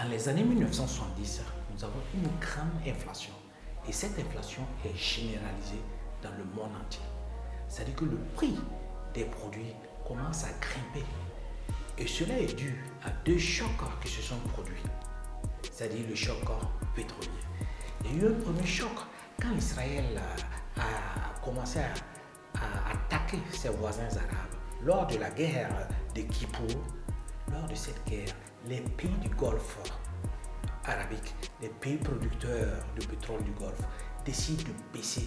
Dans les années 1970, nous avons une grande inflation. Et cette inflation est généralisée dans le monde entier. C'est-à-dire que le prix des produits commence à grimper. Et cela est dû à deux chocs qui se sont produits. C'est-à-dire le choc pétrolier. Il y a eu un premier choc quand Israël a commencé à attaquer ses voisins arabes. Lors de la guerre de Kippour, lors de cette guerre, les pays du Golfe arabique, les pays producteurs de pétrole du Golfe, décident de baisser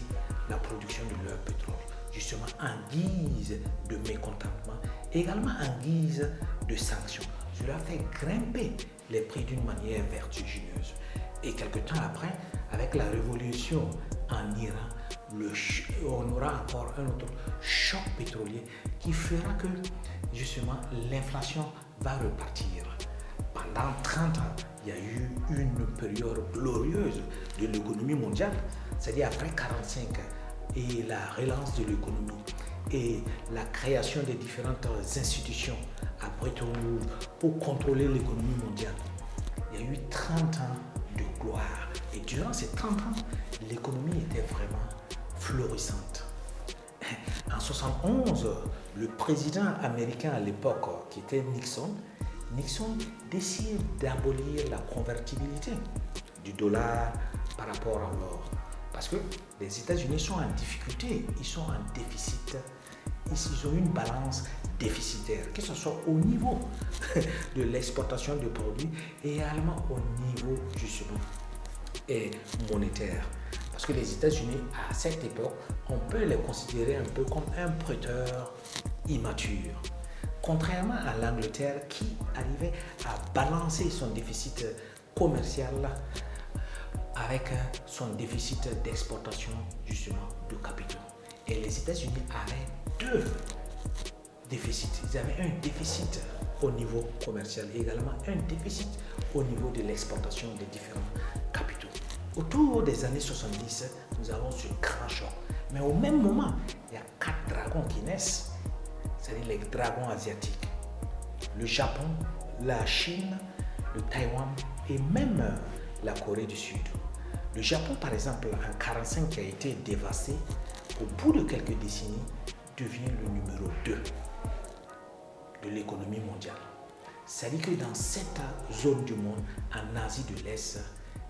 la production de leur pétrole, justement en guise de mécontentement, également en guise de sanctions. Cela fait grimper les prix d'une manière vertigineuse. Et quelque temps après, avec la révolution en Iran, on aura encore un autre choc pétrolier qui fera que justement l'inflation va repartir. Pendant 30 ans, il y a eu une période glorieuse de l'économie mondiale, c'est-à-dire après 45 et la relance de l'économie et la création des différentes institutions après tout pour contrôler l'économie mondiale. Il y a eu 30 ans de gloire et durant ces 30 ans, l'économie était vraiment florissante. En 1971, le président américain à l'époque, qui était Nixon décide d'abolir la convertibilité du dollar par rapport à l'or. Parce que les États-Unis sont en difficulté, ils sont en déficit, ils ont une balance déficitaire, que ce soit au niveau de l'exportation de produits et également au niveau justement monétaire. Parce que les États-Unis, à cette époque, on peut les considérer un peu comme un prêteur immature. Contrairement à l'Angleterre qui arrivait à balancer son déficit commercial avec son déficit d'exportation justement de capitaux. Et les États-Unis avaient deux déficits. Ils avaient un déficit au niveau commercial et également un déficit au niveau de l'exportation des différents capitaux. Autour des années 70, nous avons ce grand choc. Mais au même moment, il y a 4 dragons qui naissent, c'est-à-dire les dragons asiatiques. Le Japon, la Chine, le Taïwan et même la Corée du Sud. Le Japon, par exemple, en 1945, qui a été dévasté, au bout de quelques décennies, devient le numéro 2 de l'économie mondiale. C'est-à-dire que dans cette zone du monde, en Asie de l'Est,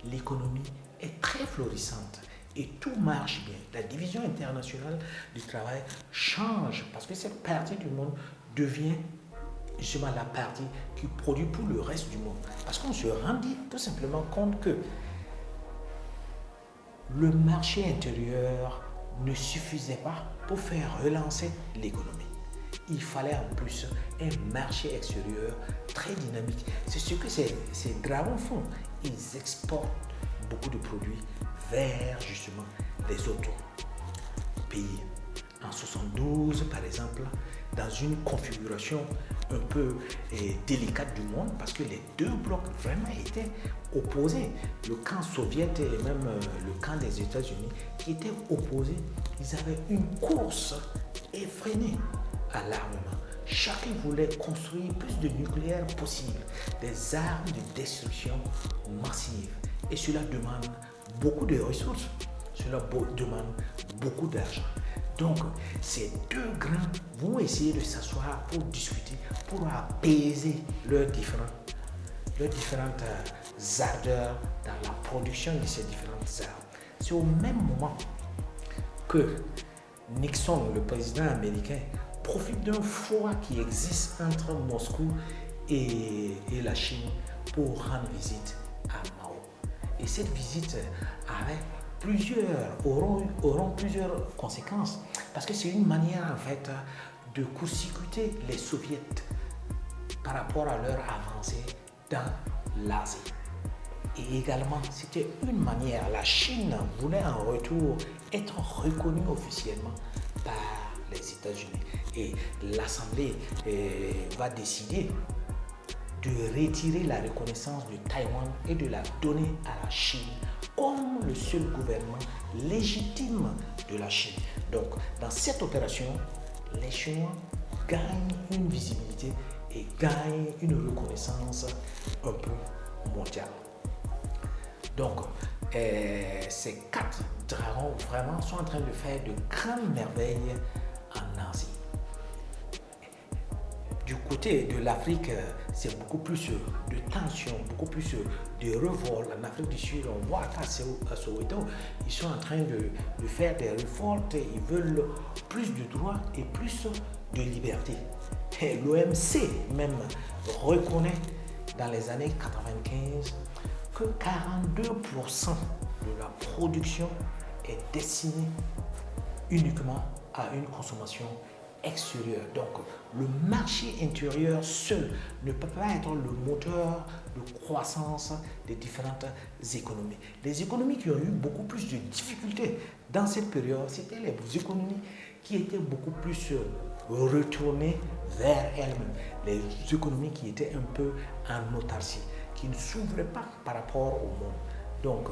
l'économie est très florissante et tout marche bien. La division internationale du travail change parce que cette partie du monde devient justement la partie qui produit pour le reste du monde. Parce qu'on se rendit tout simplement compte que le marché intérieur ne suffisait pas pour faire relancer l'économie. Il fallait en plus un marché extérieur très dynamique. C'est ce que ces dragons font. Ils exportent beaucoup de produits vers justement les autres pays. En 1972, par exemple, dans une configuration un peu délicate du monde, parce que les deux blocs vraiment étaient opposés. Le camp soviétique et même le camp des États-Unis qui étaient opposés, ils avaient une course effrénée à l'armement. Chacun voulait construire plus de nucléaire possible, des armes de destruction massive. Et cela demande beaucoup de ressources, cela demande beaucoup d'argent. Donc, ces deux grands vont essayer de s'asseoir pour discuter, pour apaiser leurs différentes ardeurs dans la production de ces différentes armes. C'est au même moment que Nixon, le président américain, profite d'un froid qui existe entre Moscou et la Chine pour rendre visite à Mao. Et cette visite auront plusieurs conséquences parce que c'est une manière en fait de court-circuiter les soviets par rapport à leur avancée dans l'Asie. Et également, c'était une manière, la Chine voulait en retour être reconnue officiellement par les États-Unis. Et l'Assemblée va décider de retirer la reconnaissance de Taïwan et de la donner à la Chine comme le seul gouvernement légitime de la Chine. Donc, dans cette opération, les Chinois gagnent une visibilité et gagnent une reconnaissance un peu mondiale. Donc, ces 4 dragons vraiment sont en train de faire de grandes merveilles en Asie. Du côté de l'Afrique, c'est beaucoup plus de tension, beaucoup plus de révolte. En Afrique du Sud, on voit qu'à Soweto, ils sont en train de faire des révoltes, ils veulent plus de droits et plus de liberté. Et l'OMC même reconnaît dans les années 95 que 42% de la production est destinée uniquement à une consommation extérieure. Donc, le marché intérieur seul ne peut pas être le moteur de croissance des différentes économies. Les économies qui ont eu beaucoup plus de difficultés dans cette période, c'était les économies qui étaient beaucoup plus retournées vers elles-mêmes. Les économies qui étaient un peu en autarcie, qui ne s'ouvraient pas par rapport au monde. Donc,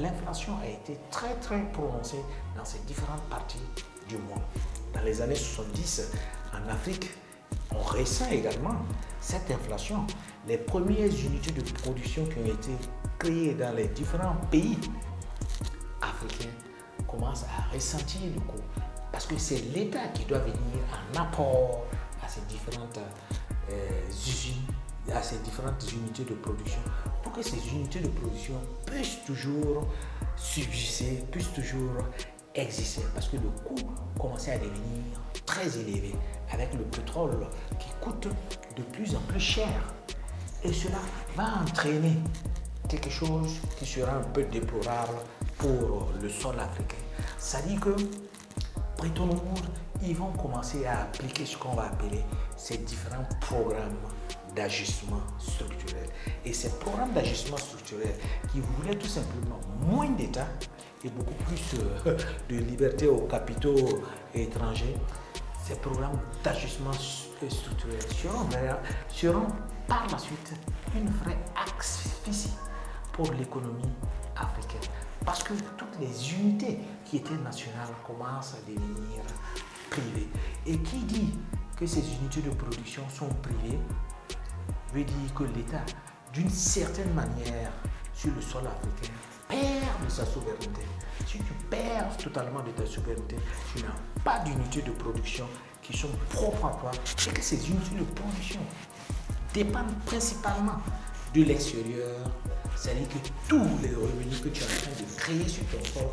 l'inflation a été très prononcée dans ces différentes parties du monde. Dans les années 70, en Afrique, on ressent également cette inflation. Les premières unités de production qui ont été créées dans les différents pays africains commencent à ressentir le coup. Parce que c'est l'État qui doit venir en apport à ces différentes usines, à ces différentes unités de production, pour que ces unités de production puissent toujours subsister, puissent toujours exister, parce que le coût commençait à devenir très élevé avec le pétrole qui coûte de plus en plus cher. Et cela va entraîner quelque chose qui sera un peu déplorable pour le sol africain. C'est-à-dire que Bretton Woods, ils vont commencer à appliquer ce qu'on va appeler ces différents programmes d'ajustement structurel. Et ces programmes d'ajustement structurel qui voulaient tout simplement moins d'État et beaucoup plus de liberté aux capitaux étrangers, ces programmes d'ajustement structurel seront par la suite une vraie asphyxie pour l'économie africaine. Parce que toutes les unités qui étaient nationales commencent à devenir privées. Et qui dit que ces unités de production sont privées veut dire que l'État, d'une certaine manière, sur le sol africain, perd de sa souveraineté. Si tu perds totalement de ta souveraineté, tu n'as pas d'unités de production qui sont propres à toi et que ces unités de production dépendent principalement de l'extérieur. C'est-à-dire que tous les revenus que tu es en train de créer sur ton sol